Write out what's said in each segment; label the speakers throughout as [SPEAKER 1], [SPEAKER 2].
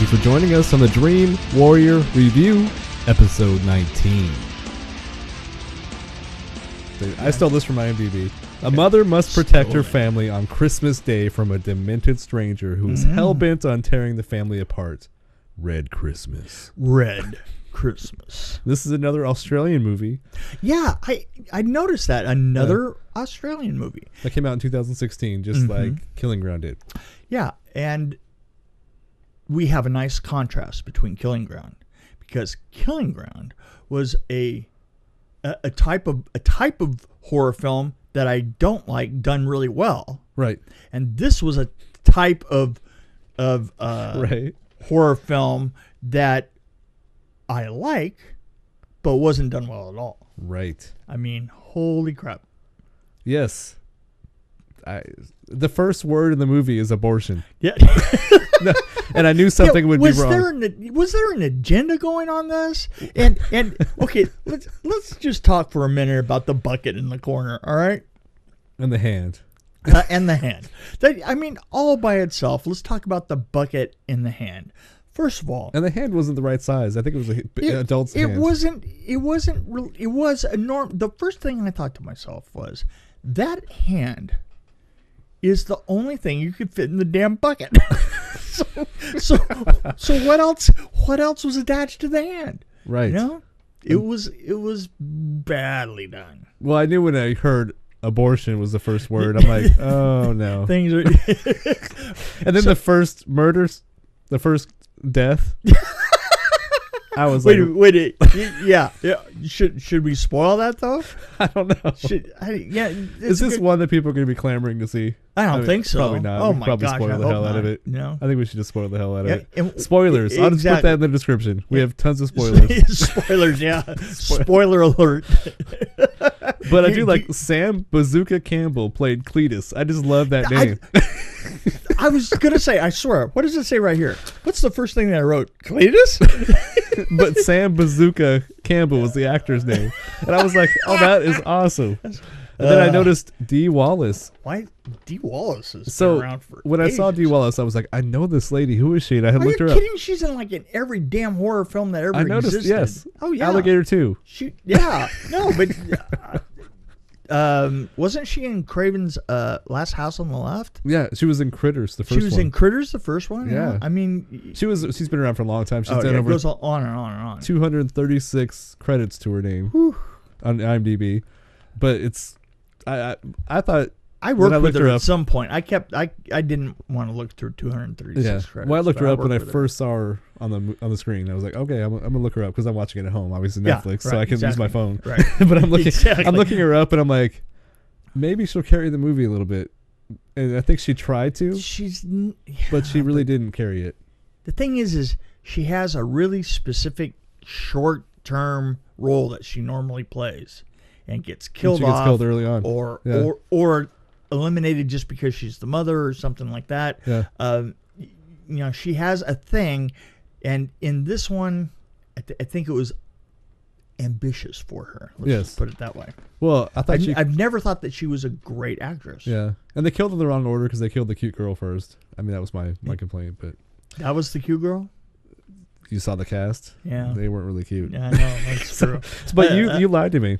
[SPEAKER 1] you for joining us on the Dream Warrior Review, episode 19. I stole this from IMDb. A mother must protect her family on Christmas Day from a demented stranger who is hell-bent on tearing the family apart. Red Christmas.
[SPEAKER 2] Red Christmas.
[SPEAKER 1] This is another Australian movie.
[SPEAKER 2] Yeah, I noticed that. Another Australian movie.
[SPEAKER 1] That came out in 2016, just like Killing Ground did.
[SPEAKER 2] Yeah, and we have a nice contrast between Killing Ground, because Killing Ground was a type of horror film that I don't like done really well.
[SPEAKER 1] Right.
[SPEAKER 2] And this was a type of
[SPEAKER 1] right.
[SPEAKER 2] horror film that I like, but wasn't done well at all.
[SPEAKER 1] Right.
[SPEAKER 2] I mean, holy crap.
[SPEAKER 1] Yes. The first word in the movie is abortion.
[SPEAKER 2] Yeah.
[SPEAKER 1] No, and I knew something would be wrong.
[SPEAKER 2] Was there an agenda going on this? And okay, let's just talk for a minute about the bucket in the corner, all right?
[SPEAKER 1] And the hand.
[SPEAKER 2] And the hand. I mean, all by itself. Let's talk about the bucket in the hand. First of all,
[SPEAKER 1] and the hand wasn't the right size. I think it was an adult's hand.
[SPEAKER 2] It wasn't real. It was a norm. The first thing I thought to myself was, that hand is the only thing you could fit in the damn bucket. so what else? What else was attached to the hand?
[SPEAKER 1] Right.
[SPEAKER 2] You know, it was badly done.
[SPEAKER 1] Well, I knew when I heard abortion was the first word. I'm like, oh no.
[SPEAKER 2] Things are.
[SPEAKER 1] And then the first murders, the first death. I was
[SPEAKER 2] wait, yeah. Should we spoil that though?
[SPEAKER 1] I don't know. Is this one that people are going to be clamoring to see?
[SPEAKER 2] I mean, think so.
[SPEAKER 1] Probably not.
[SPEAKER 2] Oh
[SPEAKER 1] we
[SPEAKER 2] my
[SPEAKER 1] probably
[SPEAKER 2] gosh,
[SPEAKER 1] spoil the hell out of it.
[SPEAKER 2] No,
[SPEAKER 1] I think we should just spoil the hell out of it.
[SPEAKER 2] And
[SPEAKER 1] Spoilers. I'll just put that in the description. We have tons of spoilers.
[SPEAKER 2] Spoilers, yeah. Spoiler alert.
[SPEAKER 1] But I do like Sam Bazooka Campbell played Cletus. I just love that name.
[SPEAKER 2] I was gonna say, I swear. What does it say right here? What's the first thing that I wrote? Cletus?
[SPEAKER 1] But Sam Bazooka Campbell was the actor's name, and I was like, "Oh, that is awesome." And then I noticed Dee Wallace.
[SPEAKER 2] Why Dee Wallace is
[SPEAKER 1] So
[SPEAKER 2] around for
[SPEAKER 1] when
[SPEAKER 2] ages.
[SPEAKER 1] I saw Dee Wallace, I was like, "I know this lady. Who is she?" And I had looked her up.
[SPEAKER 2] Are you kidding? She's in like in every damn horror film that ever
[SPEAKER 1] I noticed.
[SPEAKER 2] existed.
[SPEAKER 1] Yes.
[SPEAKER 2] Oh yeah.
[SPEAKER 1] Alligator 2.
[SPEAKER 2] No, but wasn't she in Craven's Last House on the Left?
[SPEAKER 1] Yeah, she was in Critters, the first one.
[SPEAKER 2] She was in Critters, the first one?
[SPEAKER 1] Yeah.
[SPEAKER 2] I mean...
[SPEAKER 1] She's been around for a long time. She's done
[SPEAKER 2] it
[SPEAKER 1] over
[SPEAKER 2] goes on and on and on.
[SPEAKER 1] 236 credits to her name on IMDb. But it's... I thought...
[SPEAKER 2] I worked with her at some point. I didn't want to look through 236 credits.
[SPEAKER 1] Well, I looked her up when I first saw her on the screen. I was like, okay, I'm gonna look her up because I'm watching it at home, obviously Netflix, so I can use my phone.
[SPEAKER 2] Right.
[SPEAKER 1] But I'm looking her up, and I'm like, maybe she'll carry the movie a little bit. And I think she tried to, but she really didn't carry it.
[SPEAKER 2] The thing is she has a really specific short-term role that she normally plays, and gets killed off.
[SPEAKER 1] She gets killed early on,
[SPEAKER 2] or eliminated just because she's the mother or something like that.
[SPEAKER 1] Yeah.
[SPEAKER 2] She has a thing, and in this one, I think it was ambitious for her. Let's just put it that way.
[SPEAKER 1] Well, I've
[SPEAKER 2] never thought that she was a great actress.
[SPEAKER 1] Yeah, and they killed in the wrong order because they killed the cute girl first. I mean, that was my complaint, but
[SPEAKER 2] that was the cute girl.
[SPEAKER 1] You saw the cast.
[SPEAKER 2] Yeah,
[SPEAKER 1] they weren't really cute.
[SPEAKER 2] Yeah, I know, that's true.
[SPEAKER 1] But you lied to me.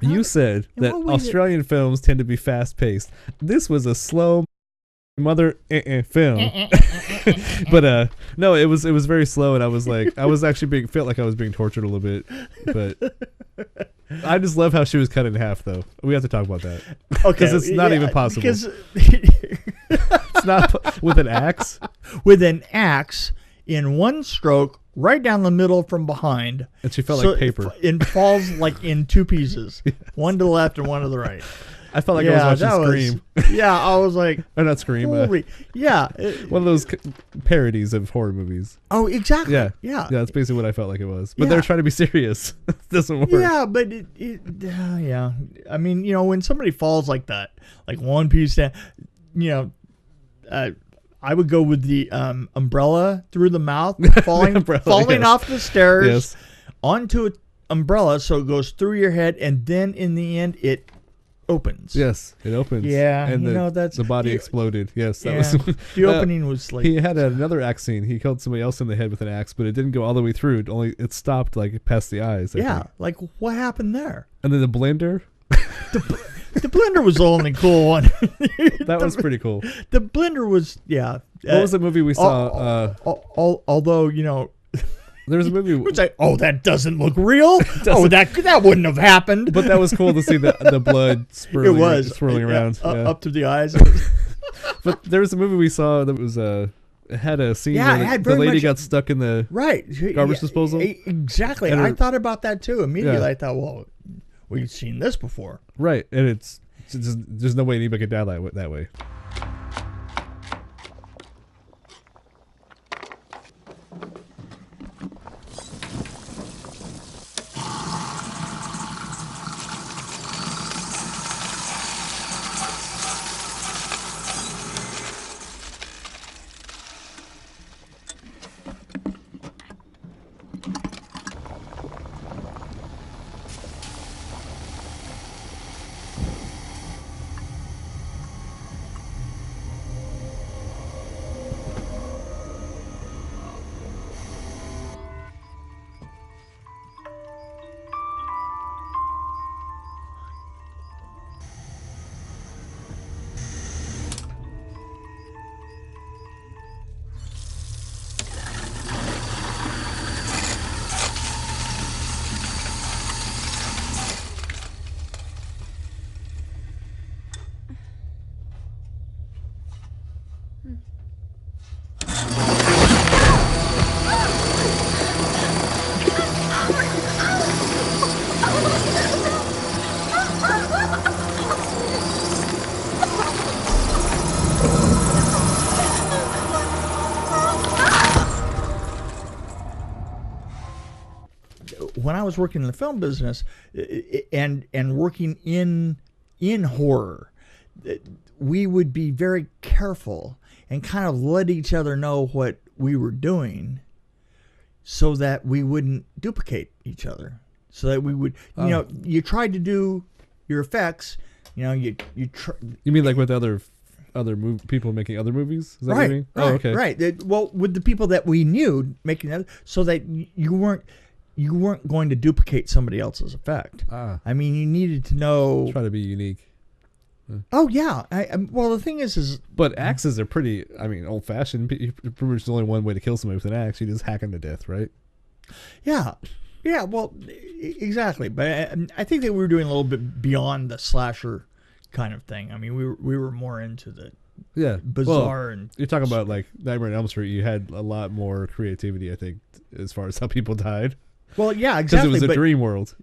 [SPEAKER 1] You said that Australian films tend to be fast-paced. This was a slow mother film. But no, it was very slow, and I was like, felt like I was being tortured a little bit. But I just love how she was cut in half, though. We have to talk about that. Okay, because it's not even possible.
[SPEAKER 2] Because
[SPEAKER 1] it's not with an axe.
[SPEAKER 2] With an axe in one stroke. Right down the middle from behind.
[SPEAKER 1] And she felt like paper.
[SPEAKER 2] It falls like in two pieces. Yes. One to the left and one to the right.
[SPEAKER 1] I felt like I was watching Scream.
[SPEAKER 2] Yeah, I was like...
[SPEAKER 1] Or not Scream.
[SPEAKER 2] Yeah.
[SPEAKER 1] One of those parodies of horror movies.
[SPEAKER 2] Oh, exactly.
[SPEAKER 1] Yeah.
[SPEAKER 2] Yeah,
[SPEAKER 1] that's basically what I felt like it was. But they're trying to be serious. It doesn't work.
[SPEAKER 2] Yeah, but yeah. I mean, when somebody falls like that, like one piece down, I would go with the umbrella through the mouth, falling off the stairs onto an umbrella, so it goes through your head, and then in the end it opens.
[SPEAKER 1] Yes, it opens.
[SPEAKER 2] Yeah,
[SPEAKER 1] and
[SPEAKER 2] that's
[SPEAKER 1] the body exploded. Yes, that
[SPEAKER 2] yeah,
[SPEAKER 1] was
[SPEAKER 2] the opening was like
[SPEAKER 1] he had another axe scene. He killed somebody else in the head with an axe, but it didn't go all the way through. It stopped like past the eyes. I think.
[SPEAKER 2] like what happened there?
[SPEAKER 1] And then the blender.
[SPEAKER 2] The blender was the only cool one.
[SPEAKER 1] That was pretty cool.
[SPEAKER 2] The blender was
[SPEAKER 1] What was the movie we saw?
[SPEAKER 2] Although
[SPEAKER 1] there was a movie.
[SPEAKER 2] Which that doesn't look real. That wouldn't have happened.
[SPEAKER 1] But that was cool to see the blood swirling around
[SPEAKER 2] up to the eyes.
[SPEAKER 1] But there was a movie we saw that was it had a scene where the lady got stuck in the garbage disposal.
[SPEAKER 2] Exactly. I thought about that too immediately. I thought, well, we've seen this before.
[SPEAKER 1] Right, and it's just, there's no way anybody could die that way.
[SPEAKER 2] When I was working in the film business and working in horror, we would be very careful and kind of let each other know what we were doing so that we wouldn't duplicate each other. So that we would, you tried to do your effects, you
[SPEAKER 1] mean like with other people making other movies? Is that what you mean?
[SPEAKER 2] Right,
[SPEAKER 1] okay.
[SPEAKER 2] Right. Well, with the people that we knew making that, so that you weren't going to duplicate somebody else's effect. I mean, you needed to know.
[SPEAKER 1] Try to be unique.
[SPEAKER 2] Oh yeah. Well, the thing is.
[SPEAKER 1] But axes are pretty. I mean, old fashioned. Pretty much the only one way to kill somebody with an axe. You just hack them to death, right?
[SPEAKER 2] Yeah. Yeah. Well, exactly. But I think that we were doing a little bit beyond the slasher kind of thing. I mean, we were more into the bizarre and.
[SPEAKER 1] You're talking about like Nightmare on Elm Street. You had a lot more creativity, I think, as far as how people died.
[SPEAKER 2] Well, yeah, exactly.
[SPEAKER 1] Because it was a dream world.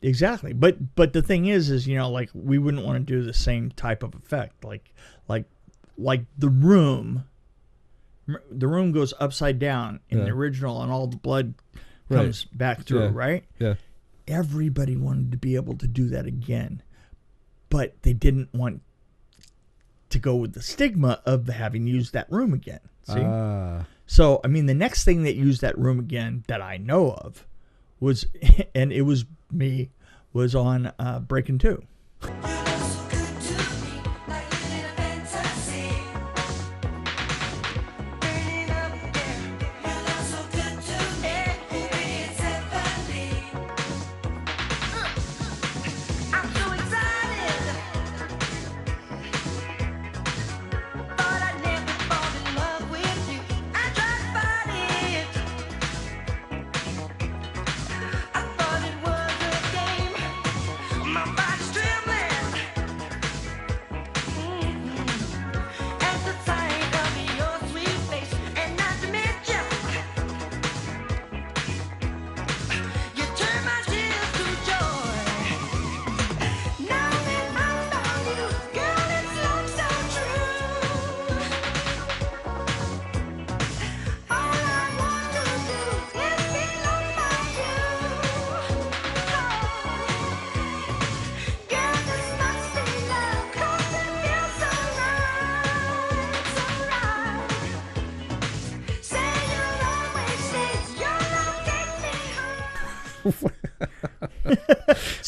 [SPEAKER 2] Exactly. But the thing is like we wouldn't want to do the same type of effect. Like the room goes upside down in the original and all the blood comes back through, right?
[SPEAKER 1] Yeah.
[SPEAKER 2] Everybody wanted to be able to do that again. But they didn't want to go with the stigma of having used that room again. See? So, I mean, the next thing that used that room again that I know of was, and it was me, was on Breaking 2.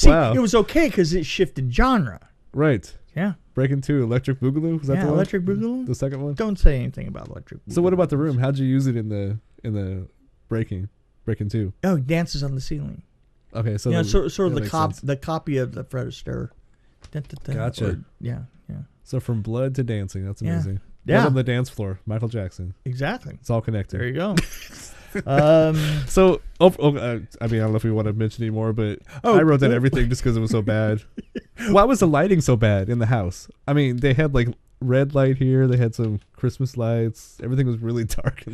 [SPEAKER 2] See,
[SPEAKER 1] Wow.
[SPEAKER 2] it was okay because it shifted genre.
[SPEAKER 1] Right.
[SPEAKER 2] Yeah.
[SPEAKER 1] Breaking 2, Electric Boogaloo. Was that the one?
[SPEAKER 2] Electric Boogaloo.
[SPEAKER 1] The second one.
[SPEAKER 2] Don't say anything about Electric Boogaloo.
[SPEAKER 1] So what about the room? How'd you use it in the Breaking 2?
[SPEAKER 2] Oh, dances on the ceiling.
[SPEAKER 1] Okay, so
[SPEAKER 2] sort of
[SPEAKER 1] sense.
[SPEAKER 2] the copy of the Fred Astaire.
[SPEAKER 1] Gotcha.
[SPEAKER 2] Yeah.
[SPEAKER 1] So from blood to dancing, that's amazing.
[SPEAKER 2] Yeah.
[SPEAKER 1] Blood on the dance floor, Michael Jackson.
[SPEAKER 2] Exactly.
[SPEAKER 1] It's all connected.
[SPEAKER 2] There you go.
[SPEAKER 1] So, I mean, I don't know if we want to mention anymore, but I wrote down everything just because it was so bad. Why was the lighting so bad in the house? I mean, they had like red light here. They had some Christmas lights. Everything was really dark.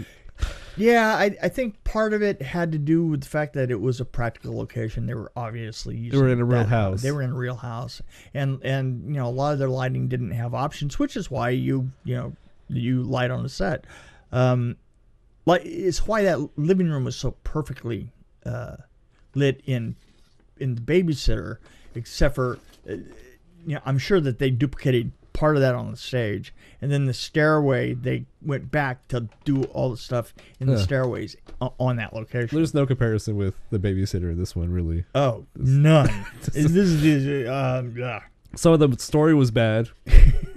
[SPEAKER 2] Yeah, I think part of it had to do with the fact that it was a practical location. They were obviously using
[SPEAKER 1] They were in a real house.
[SPEAKER 2] They were in a real house, and a lot of their lighting didn't have options, which is why you light on the set. Like it's why that living room was so perfectly lit in the Babysitter, except for I'm sure that they duplicated part of that on the stage, and then the stairway they went back to do all the stuff in the stairways on that location.
[SPEAKER 1] There's no comparison with the Babysitter in this one, really.
[SPEAKER 2] Oh, none.
[SPEAKER 1] So the story was bad.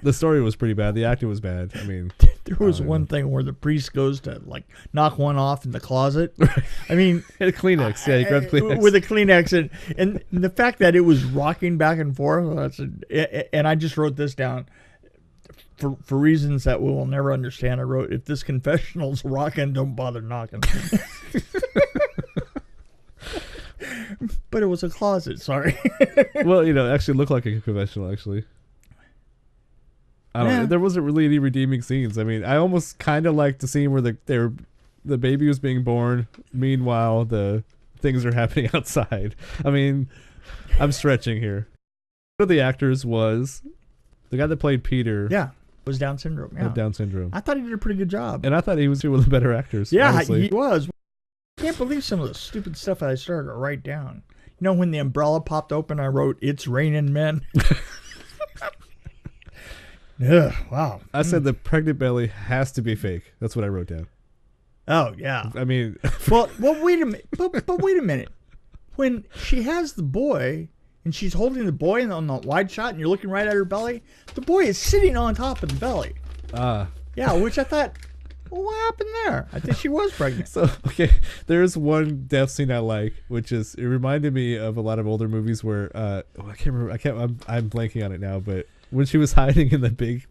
[SPEAKER 1] The story was pretty bad. The acting was bad. I mean,
[SPEAKER 2] there was one thing where the priest goes to like knock one off in the closet. I mean,
[SPEAKER 1] a Kleenex. Yeah, he grabbed Kleenex
[SPEAKER 2] with a Kleenex, and the fact that it was rocking back and forth. And I just wrote this down for reasons that we will never understand. I wrote, if this confessional's rocking, don't bother knocking. But it was a closet. Sorry.
[SPEAKER 1] Well, actually looked like a confessional. Actually, I don't know. There wasn't really any redeeming scenes. I mean, I almost kind of liked the scene where the baby was being born. Meanwhile, the things are happening outside. I mean, I'm stretching here. One of the actors was the guy that played Peter.
[SPEAKER 2] Yeah, was Down syndrome. Yeah,
[SPEAKER 1] Down syndrome.
[SPEAKER 2] I thought he did a pretty good job.
[SPEAKER 1] And I thought he was one of the better actors.
[SPEAKER 2] Yeah,
[SPEAKER 1] honestly.
[SPEAKER 2] he was. I can't believe some of the stupid stuff I started to write down. When the umbrella popped open, I wrote, "It's raining men." Ugh, wow.
[SPEAKER 1] I said the pregnant belly has to be fake. That's what I wrote down.
[SPEAKER 2] Oh, yeah.
[SPEAKER 1] I mean...
[SPEAKER 2] well, wait a minute. But wait a minute. When she has the boy, and she's holding the boy on the wide shot, and you're looking right at her belly, the boy is sitting on top of the belly. Yeah, which I thought... Well, what happened there? I think she was pregnant.
[SPEAKER 1] So, okay, there's one death scene I like, which is, it reminded me of a lot of older movies where, I can't remember, I'm blanking on it now, but when she was hiding in the big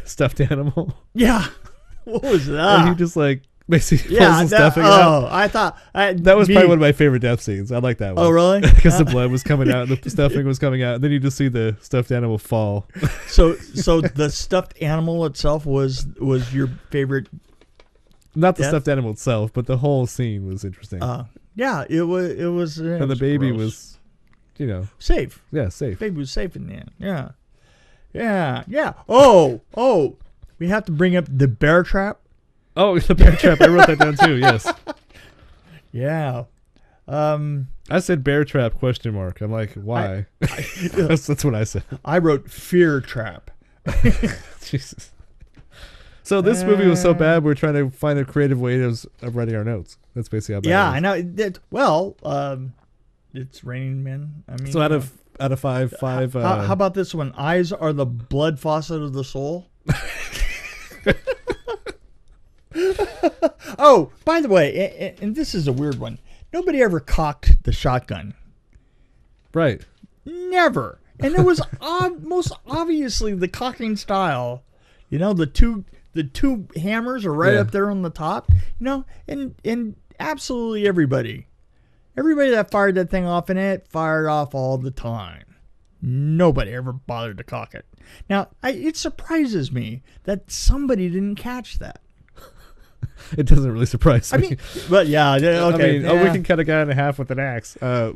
[SPEAKER 1] stuffed animal.
[SPEAKER 2] Yeah. What was that?
[SPEAKER 1] And he just basically pulls the stuffing out.
[SPEAKER 2] Oh, I thought.
[SPEAKER 1] That was probably one of my favorite death scenes. I like that one.
[SPEAKER 2] Oh, really?
[SPEAKER 1] Because the blood was coming out, and the stuffing was coming out, and then you just see the stuffed animal fall.
[SPEAKER 2] So the stuffed animal itself was your favorite.
[SPEAKER 1] Not the stuffed animal itself, but the whole scene was interesting.
[SPEAKER 2] Yeah, it was.
[SPEAKER 1] And the baby was,
[SPEAKER 2] safe.
[SPEAKER 1] Yeah, safe.
[SPEAKER 2] Baby was safe in the end. Yeah. Oh, we have to bring up the bear trap.
[SPEAKER 1] Oh, the bear trap. I wrote that down too. Yes.
[SPEAKER 2] Yeah.
[SPEAKER 1] I said bear trap ? I'm like, why? That's what I said.
[SPEAKER 2] I wrote fear trap.
[SPEAKER 1] Jesus. So this movie was so bad, we're trying to find a creative way of writing our notes. That's basically how bad it is.
[SPEAKER 2] Yeah, I know. It's Raining Men. I mean,
[SPEAKER 1] so out of five.
[SPEAKER 2] How about this one? Eyes are the blood faucet of the soul. Oh, by the way, and this is a weird one. Nobody ever cocked the shotgun.
[SPEAKER 1] Right.
[SPEAKER 2] Never. And it was most obviously the cocking style. The two hammers are right up there on the top. And absolutely everybody that fired that thing off in it fired off all the time. Nobody ever bothered to cock it. Now, it surprises me that somebody didn't catch that.
[SPEAKER 1] It doesn't really surprise me.
[SPEAKER 2] I mean, but yeah, okay.
[SPEAKER 1] We can cut a guy in half with an axe. Well,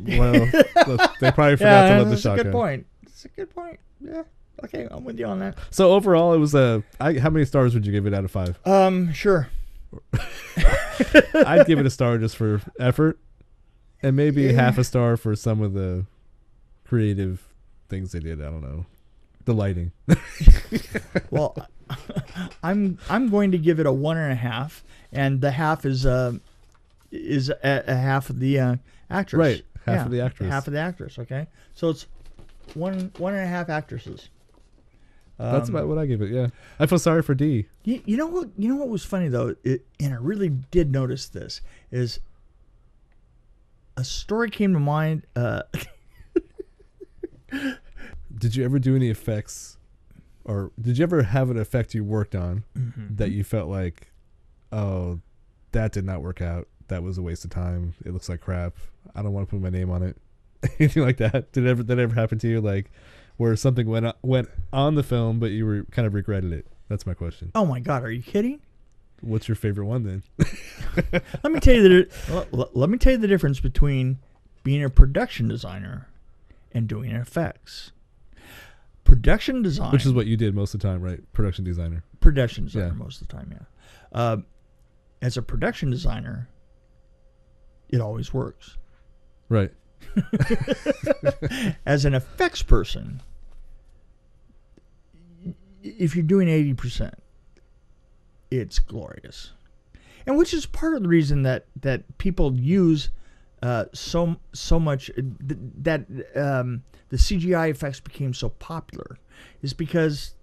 [SPEAKER 1] they probably forgot to load the shotgun.
[SPEAKER 2] That's a good point. Yeah. Okay, I'm with you on that.
[SPEAKER 1] So overall, it was how many stars would you give it out of 5?
[SPEAKER 2] Sure.
[SPEAKER 1] I'd give it a star just for effort, and maybe half a star for some of the creative things they did. I don't know, the lighting.
[SPEAKER 2] Well, I'm going to give it a 1.5, and the half is a half of the actress.
[SPEAKER 1] Right. Half of the actress.
[SPEAKER 2] Half of the actress. Okay, so it's one and a half actresses.
[SPEAKER 1] That's about what I gave it. Yeah, I feel sorry for Dee.
[SPEAKER 2] You know what? You know what was funny though, and I really did notice this is a story came to mind.
[SPEAKER 1] Did you ever do any effects, or did you ever have an effect you worked on that you felt like, oh, that did not work out. That was a waste of time. It looks like crap. I don't want to put my name on it. Anything like that? Did that ever happen to you? Like, where something went on the film, but you were kind of regretted it? That's my question.
[SPEAKER 2] Oh my God, are you kidding?
[SPEAKER 1] What's your favorite one then?
[SPEAKER 2] Let me tell you the difference between being a production designer and doing effects. Production design,
[SPEAKER 1] which is what you did most of the time, right? Production designer.
[SPEAKER 2] Production designer most of the time, yeah. As a production designer, it always works.
[SPEAKER 1] Right.
[SPEAKER 2] As an effects person, if you're doing 80%, it's glorious. And which is part of the reason that people use so much that the CGI effects became so popular is because,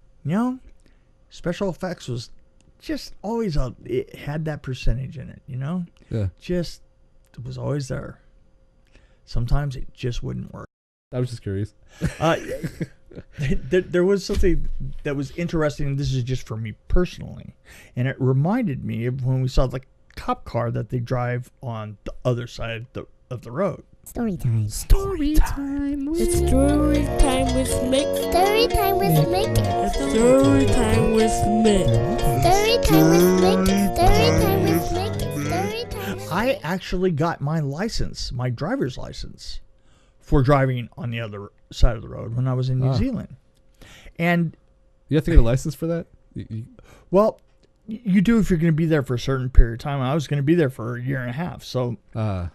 [SPEAKER 2] special effects was just always it had that percentage in it,
[SPEAKER 1] Yeah.
[SPEAKER 2] Just it was always there. Sometimes it just wouldn't work.
[SPEAKER 1] I was just curious.
[SPEAKER 2] There was something that was interesting, and this is just for me personally, and it reminded me of when we saw the cop car that they drive on the other side of the road.
[SPEAKER 3] Story time.
[SPEAKER 4] Story time.
[SPEAKER 3] It's story time with Mick. Story time with Mick.
[SPEAKER 4] Story time with Mick.
[SPEAKER 3] Story time with Mick. Story time with Mick. Story time with Mick.
[SPEAKER 2] I actually got my license, my driver's license, for driving on the other side of the road when I was in New Zealand. And
[SPEAKER 1] you have to get a license for that?
[SPEAKER 2] Well, you do if you're going to be there for a certain period of time. I was going to be there for a year and a half. So
[SPEAKER 1] yeah.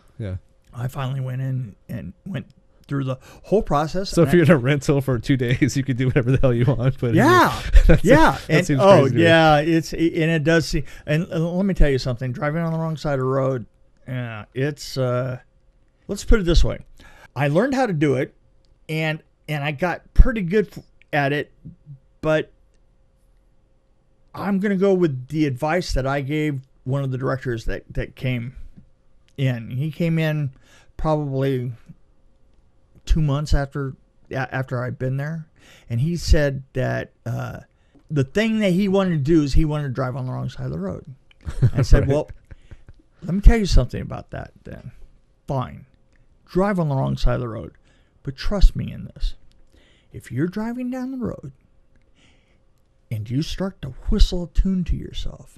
[SPEAKER 2] I finally went in and went through the whole process.
[SPEAKER 1] So if you're in a rental for 2 days, you could do whatever the hell you want. But
[SPEAKER 2] yeah.
[SPEAKER 1] That seems crazy.
[SPEAKER 2] Yeah. It does seem. And let me tell you something. Driving on the wrong side of the road, it's. Let's put it this way. I learned how to do it, and I got pretty good at it, but I'm going to go with the advice that I gave one of the directors that came in. He came in probably 2 months after I'd been there, and he said that the thing that he wanted to do is he wanted to drive on the wrong side of the road. I said, right. Well, let me tell you something about that then. Fine. Drive on the wrong side of the road. But trust me in this. If you're driving down the road and you start to whistle a tune to yourself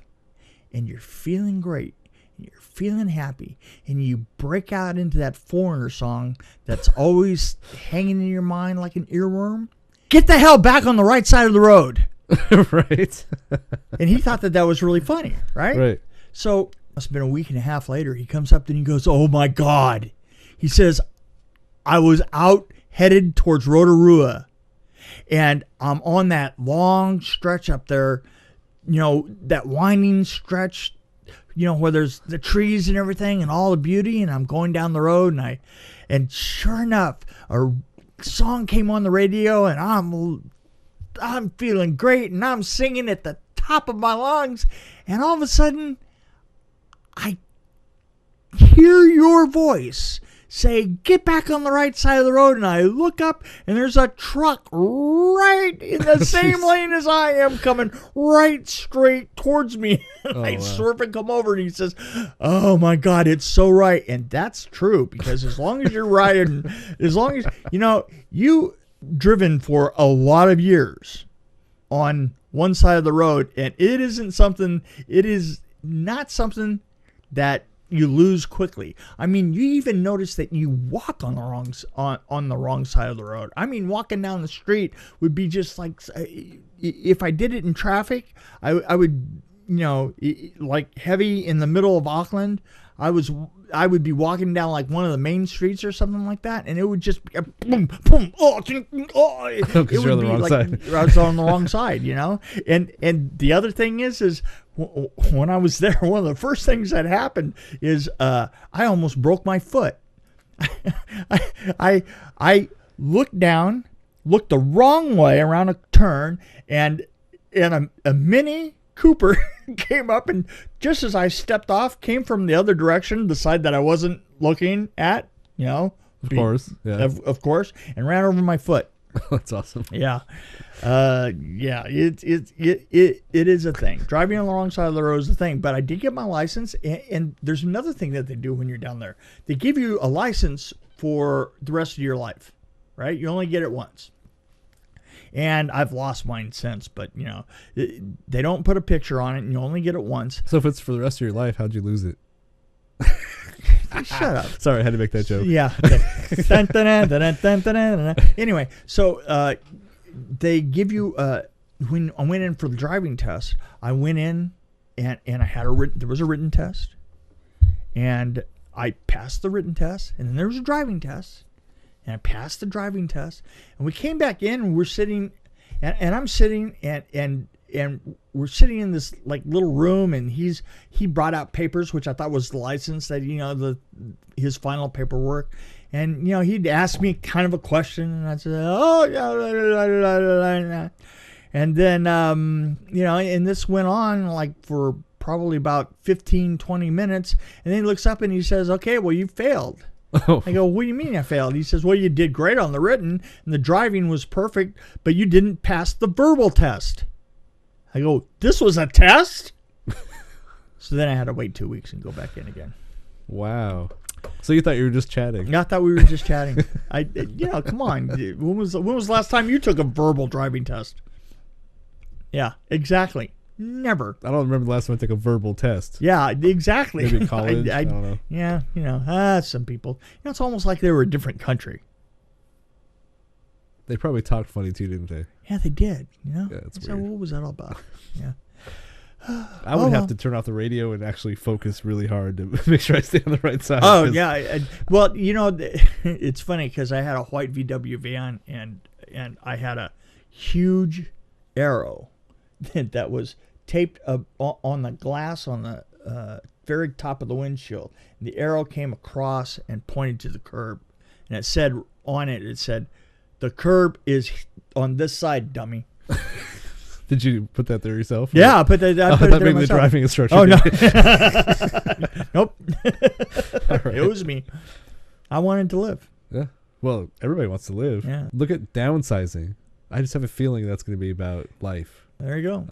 [SPEAKER 2] and you're feeling great, and you're feeling happy, and you break out into that Foreigner song that's always hanging in your mind like an earworm, get the hell back on the right side of the road.
[SPEAKER 1] Right.
[SPEAKER 2] And he thought that was really funny, right?
[SPEAKER 1] Right.
[SPEAKER 2] So must have been a week and a half later, he comes up and he goes, "Oh my God." He says, "I was out headed towards Rotorua, and I'm on that long stretch up there, that winding stretch, where there's the trees and everything and all the beauty, and I'm going down the road, and sure enough, a song came on the radio, and I'm feeling great, and I'm singing at the top of my lungs, and all of a sudden, I hear your voice say, 'Get back on the right side of the road,' and I look up, and there's a truck right in the same lane as I am, coming right straight towards me. I swerve and come over, and he says, 'Oh my God, it's so right.'" And that's true, because as long as you're riding, as long as, you driven for a lot of years on one side of the road, and it is not something that you lose quickly. I mean, you even notice that you walk on the wrong side of the road. I mean, walking down the street would be just like, if I did it in traffic, I would, like heavy in the middle of Auckland, I would be walking down like one of the main streets or something like that, and it would just be boom, boom, it
[SPEAKER 1] you're on the wrong side.
[SPEAKER 2] I was on the wrong side, And the other thing is when I was there, one of the first things that happened is I almost broke my foot. I looked down, looked the wrong way around a turn, and a Mini Cooper came up, and just as I stepped off, came from the other direction, the side that I wasn't looking at,
[SPEAKER 1] Of course. Yeah.
[SPEAKER 2] of course, and ran over my foot.
[SPEAKER 1] That's awesome.
[SPEAKER 2] Yeah. It is a thing. Driving on the wrong side of the road is a thing, but I did get my license, and there's another thing that they do when you're down there. They give you a license for the rest of your life, right? You only get it once. And I've lost mine since, but they don't put a picture on it, and you only get it once.
[SPEAKER 1] So if it's for the rest of your life, how'd you lose it?
[SPEAKER 2] Shut up.
[SPEAKER 1] Sorry, I had to make that joke.
[SPEAKER 2] Yeah. Dun, dun, dun, dun, dun, dun, dun, dun. Anyway, so they give you when I went in for the driving test, I went in and I had there was a written test, and I passed the written test, and then there was a driving test. And I passed the driving test, and we came back in, and we're sitting, and I'm sitting, and we're sitting in this like little room, and he brought out papers, which I thought was the license, that his final paperwork, and he'd asked me kind of a question, and I said, oh yeah, and then and this went on like for probably about 15-20 minutes, and then he looks up and he says, okay, well, you failed.
[SPEAKER 1] Oh.
[SPEAKER 2] I go, what do you mean I failed? He says, well, you did great on the written, and the driving was perfect, but you didn't pass the verbal test. I go, this was a test? So then I had to wait 2 weeks and go back in again.
[SPEAKER 1] Wow. So you thought you were just chatting?
[SPEAKER 2] I thought we were just chatting. Come on. When was the last time you took a verbal driving test? Yeah, exactly. Never.
[SPEAKER 1] I don't remember the last time I took a verbal test.
[SPEAKER 2] Yeah, exactly.
[SPEAKER 1] Maybe college. I don't know.
[SPEAKER 2] Yeah, some people. It's almost like they were a different country.
[SPEAKER 1] They probably talked funny too, didn't they?
[SPEAKER 2] Yeah, they did.
[SPEAKER 1] Yeah, it's weird.
[SPEAKER 2] What was that all about? Yeah.
[SPEAKER 1] I would have to turn off the radio and actually focus really hard to make sure I stay on the right side.
[SPEAKER 2] Oh, yeah. Well, it's funny because I had a white VW van, and I had a huge arrow that was taped on the glass on the very top of the windshield. And the arrow came across and pointed to the curb, and it said on it, the curb is on this side, dummy.
[SPEAKER 1] Did you put that there yourself?
[SPEAKER 2] Yeah, I put that. I put it there
[SPEAKER 1] maybe
[SPEAKER 2] myself.
[SPEAKER 1] the driving instructor.
[SPEAKER 2] Oh no, nope.
[SPEAKER 1] Right.
[SPEAKER 2] It was me. I wanted to live.
[SPEAKER 1] Yeah. Well, everybody wants to live.
[SPEAKER 2] Yeah.
[SPEAKER 1] Look at downsizing. I just have a feeling that's going to be about life.
[SPEAKER 2] There you go.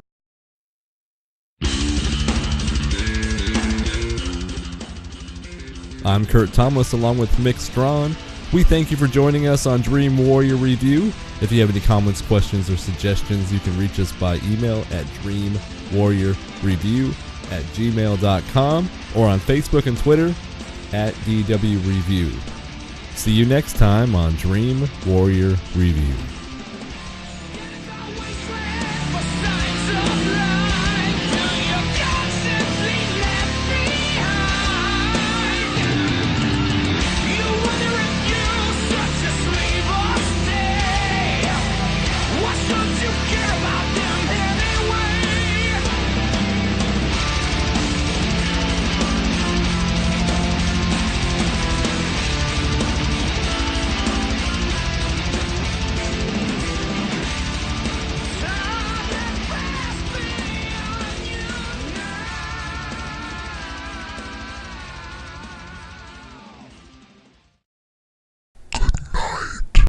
[SPEAKER 1] I'm Kurt Thomas along with Mick Strawn. We thank you for joining us on Dream Warrior Review. If you have any comments, questions, or suggestions, you can reach us by email at dreamwarriorreview@gmail.com or on Facebook and Twitter at DW Review. See you next time on Dream Warrior Review.